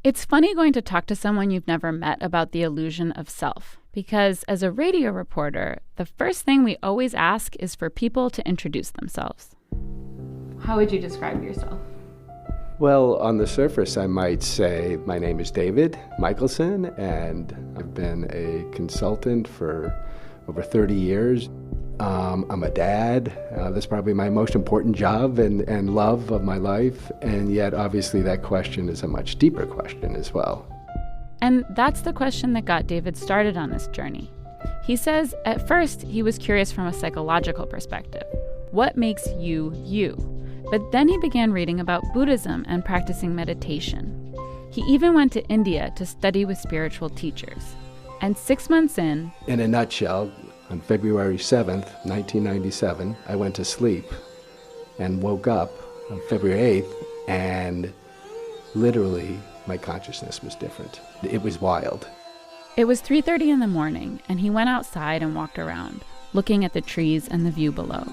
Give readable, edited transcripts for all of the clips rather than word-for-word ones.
It's funny going to talk to someone you've never met about the illusion of self, because as a radio reporter, the first thing we always ask is for people to introduce themselves. How would you describe yourself? Well, on the surface, I might say my name is David Michelson, and I've been a consultant for over 30 years. I'm a dad. That's probably my most important job and love of my life. And yet, obviously, that question is a much deeper question as well. And that's the question that got David started on this journey. He says at first he was curious from a psychological perspective. What makes you, you? But then he began reading about Buddhism and practicing meditation. He even went to India to study with spiritual teachers. And 6 months in a nutshell, on February 7th, 1997, I went to sleep and woke up on February 8th, and literally my consciousness was different. It was wild. It was 3:30 in the morning, and he went outside and walked around, looking at the trees and the view below.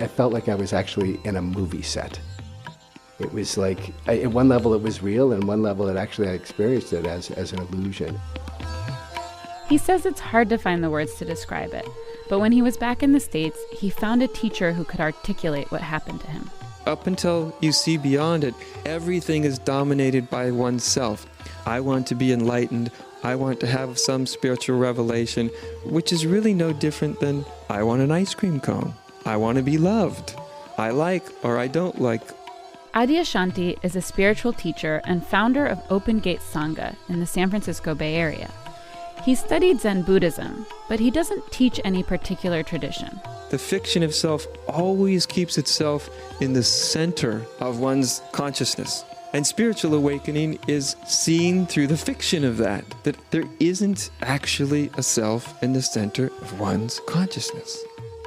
I felt like I was actually in a movie set. It was like, at one level it was real, and one level I experienced it as an illusion. He says it's hard to find the words to describe it, but when he was back in the States, he found a teacher who could articulate what happened to him. Up until you see beyond it, everything is dominated by oneself. I want to be enlightened. I want to have some spiritual revelation, which is really no different than I want an ice cream cone. I want to be loved. I like or I don't like. Adyashanti is a spiritual teacher and founder of Open Gate Sangha in the San Francisco Bay Area. He studied Zen Buddhism, but he doesn't teach any particular tradition. The fiction of self always keeps itself in the center of one's consciousness. And spiritual awakening is seen through the fiction of that there isn't actually a self in the center of one's consciousness.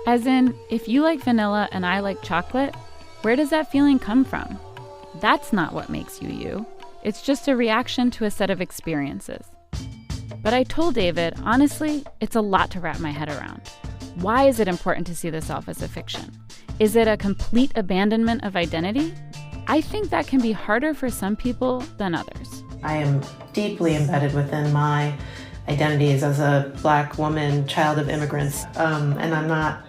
As in, if you like vanilla and I like chocolate, where does that feeling come from? That's not what makes you you. It's just a reaction to a set of experiences. But I told David, honestly, it's a lot to wrap my head around. Why is it important to see the self as a fiction? Is it a complete abandonment of identity? I think that can be harder for some people than others. I am deeply embedded within my identities as a Black woman, child of immigrants, and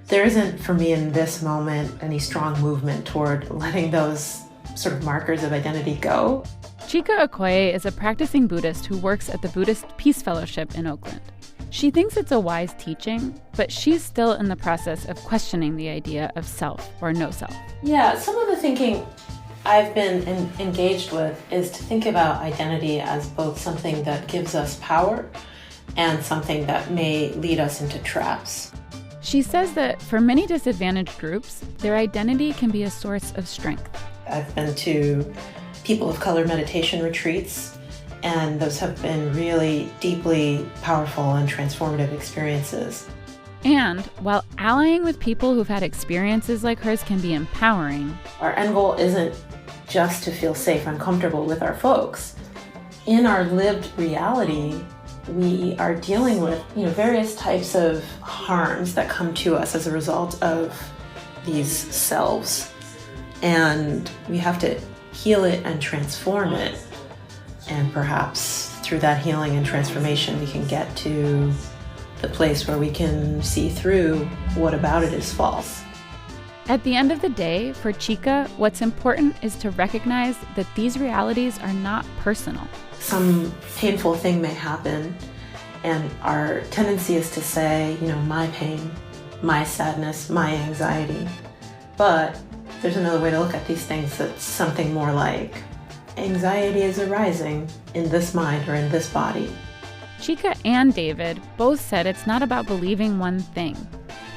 there isn't for me in this moment any strong movement toward letting those sort of markers of identity go. Chika Okoye is a practicing Buddhist who works at the Buddhist Peace Fellowship in Oakland. She thinks it's a wise teaching, but she's still in the process of questioning the idea of self or no self. Yeah, some of the thinking I've been engaged with is to think about identity as both something that gives us power and something that may lead us into traps. She says that for many disadvantaged groups, their identity can be a source of strength. I've been to people of color meditation retreats, and those have been really deeply powerful and transformative experiences. And while allying with people who've had experiences like hers can be empowering, our end goal isn't just to feel safe and comfortable with our folks. In our lived reality, we are dealing with various types of harms that come to us as a result of these selves. And we have to heal it and transform it. And perhaps through that healing and transformation, we can get to the place where we can see through what about it is false. At the end of the day, for Chika, what's important is to recognize that these realities are not personal. Some painful thing may happen, and our tendency is to say, my pain, my sadness, my anxiety. But there's another way to look at these things that's something more like, anxiety is arising in this mind or in this body. Chika and David both said it's not about believing one thing.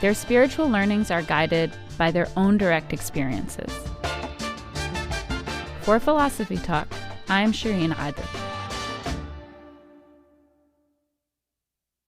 Their spiritual learnings are guided by their own direct experiences. For Philosophy Talk, I'm Shireen Adil.